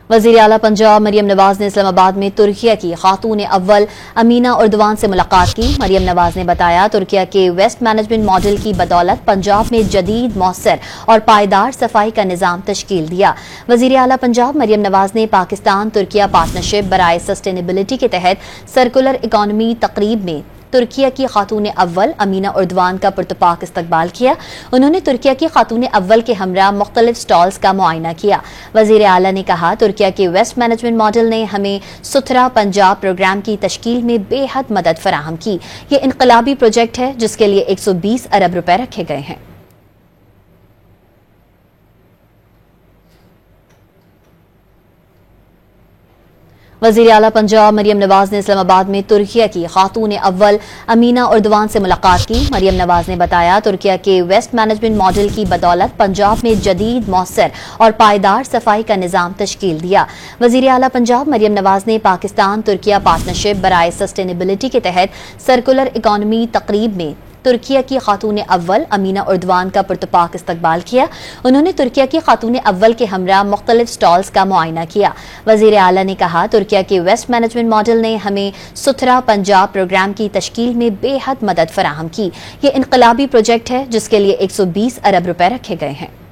وزیر اعلیٰ پنجاب مریم نواز نے اسلام آباد میں ترکیہ کی خاتون اول امینا اردوان سے ملاقات کی۔ مریم نواز نے بتایا ترکیہ کے ویسٹ مینجمنٹ ماڈل کی بدولت پنجاب میں جدید، مؤثر اور پائیدار صفائی کا نظام تشکیل دیا۔ وزیر اعلیٰ پنجاب مریم نواز نے پاکستان ترکیہ پارٹنرشپ برائے سسٹینیبلٹی کے تحت سرکولر اکانومی تقریب میں ترکیہ کی خاتون اول امینا اردوان کا پرتپاک استقبال کیا۔ انہوں نے ترکیہ کی خاتون اول کے ہمراہ مختلف سٹالز کا معائنہ کیا۔ وزیر اعلیٰ نے کہا ترکیہ کے ویسٹ مینجمنٹ ماڈل نے ہمیں ستھرا پنجاب پروگرام کی تشکیل میں بے حد مدد فراہم کی۔ یہ انقلابی پروجیکٹ ہے جس کے لیے 120 ارب روپے رکھے گئے ہیں۔ وزیر اعلیٰ پنجاب مریم نواز نے اسلام آباد میں ترکیہ کی خاتون اول امینا اردوان سے ملاقات کی۔ مریم نواز نے بتایا ترکیہ کے ویسٹ مینجمنٹ ماڈل کی بدولت پنجاب میں جدید، مؤثر اور پائیدار صفائی کا نظام تشکیل دیا۔ وزیر اعلیٰ پنجاب مریم نواز نے پاکستان ترکیہ پارٹنرشپ برائے سسٹینیبلٹی کے تحت سرکولر اکانومی تقریب میں ترکیہ کی خاتون اول امینا اردوان کا پرتپاک استقبال کیا۔ انہوں نے ترکیہ کی خاتون اول کے ہمراہ مختلف سٹالز کا معائنہ کیا۔ وزیر اعلیٰ نے کہا ترکیہ کے ویسٹ مینجمنٹ ماڈل نے ہمیں ستھرا پنجاب پروگرام کی تشکیل میں بے حد مدد فراہم کی۔ یہ انقلابی پروجیکٹ ہے جس کے لیے 120 ارب روپے رکھے گئے ہیں۔